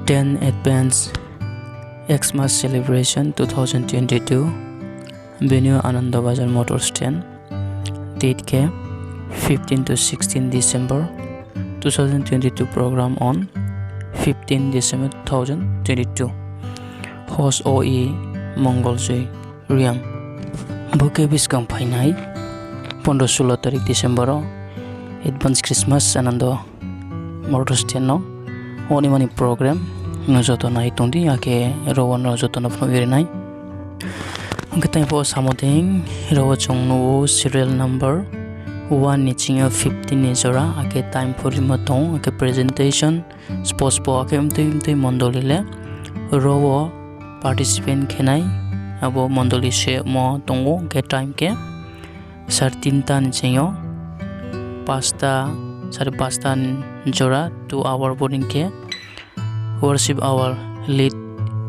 10 Advance Xmas Celebration 2022 Venue Ananda Bazar Motor Stand. Date ke 15 to 16 December 2022. Program on 15 December 2022. Host OE Mongal Reang. Boke biskang painai 15-16 tarik December Advance Christmas Ananda Motor Stand no oni mani program nojoto nai tongdi ake rowan nojoto no phobiri nai ngetai po samoding rowa chongno serial number 1 ni chinga 15 ni jora ake time for matong ake presentation sports po ake mte mondolile rowa participant khenai abo mondoli she mo tongo ke time ke 3:30 ta ni chinga 5:30 jora 2 hour boarding ke worship hour lead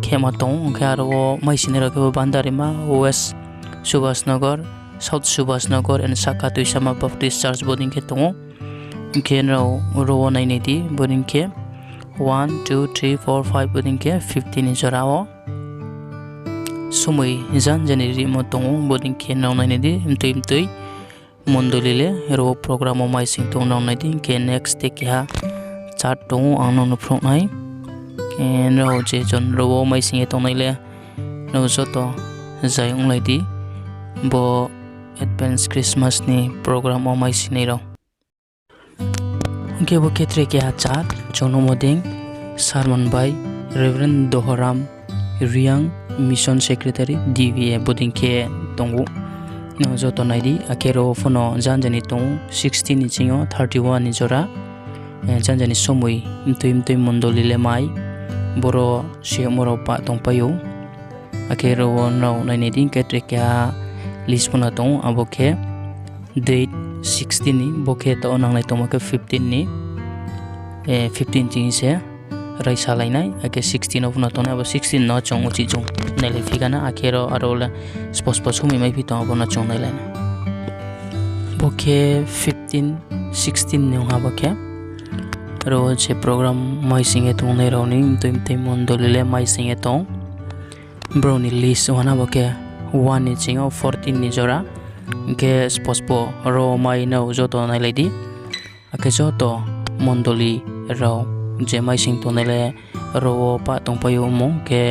kematong karo maisinero ke bandarima west subhasnagar south subhasnagar and sakatu sama baptist church boarding ke tongo kenro ro nai nei di boarding ke 1 2 3 4 5 boarding ke 15 jorao sumui jan january mo tongo boarding ke no nai nei di imtei mondolile ro program o maising tong no nai di ke next te kya chat tongo angno no phok nai and ro je jon ro mai sing etong nai le no joto jayung lai di bo advance christmas ni program o mai sinai ro ke bo ketre ke chat jono moding sermon by reverend doharam Reang mission secretary dva boding ke tongu no joto nai di akero phono janjani tong 16 ni chingo 31 ni jora janjani somoi imtoi mondolile mai boro she moro pa tong payo akero no nai ding ketre kya list puna tong aboke date 16 ni boke to nang nai tong ke 15 ni 15 tin se rai salai nai ake 16 of na tong abo 16 no chong uchi chong nai le figana akero arola spos sumi mai phi tong abo na chong nai le boke 15 16 ni aboke ro che program mai singe tong nei ro ni imte mondolile mai singe tong browni list wana boke 1 ni chingo 14 ni jora ke spospo ro mai no joto nai lady ake joto mondoli ro je mai sing to nele ro pa tong payo mong ke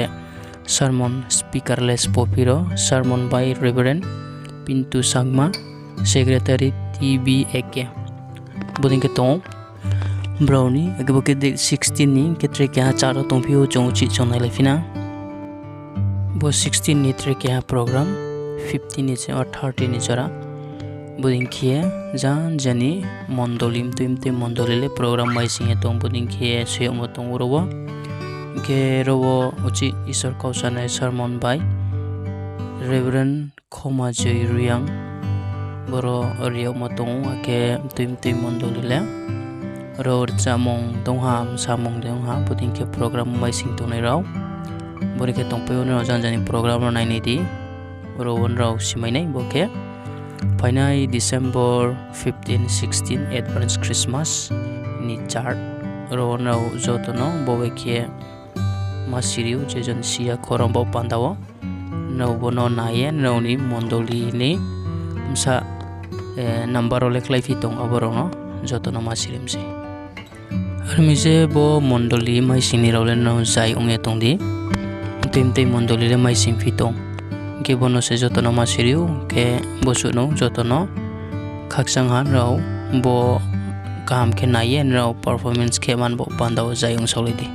sermon speakerless popiro sermon by reverend pintu sangma secretary tb eke boding ke tong brownie agboke 16 ni ketre kya charo tongpio chongchi chonai lefina bo 16 ni tre kya program 15 ni or 30 ni jara boding khie jan jani mondolim tuimte mondolile program mai singe tong boding khie se mo tong robo ke robo uchi isor kausana sermon by reverend khoma joy Reang boro rio mo tong ake tuimte mondolile ro chamong dongham samong dongha boding ke program mai sing to nei raw bori ke tong payo no janjani program nai nei di ro won raw simai nei boke painai December 15 16 advance christmas ni chart ro no jotono bobe ke masiriu jejon sia korombo pandawo no bono naye no ni mondoli ni msa number olek lai fitong aboro jotono masirim se armise bo mondoli mai sini role no jai unge tongdi timte mondoli le mai sim fitong ke bono se jotono masiriu ke bosuno jotono khaksang han rao bo kam ke naye rao performance ke man bo pandaw jai ung solidi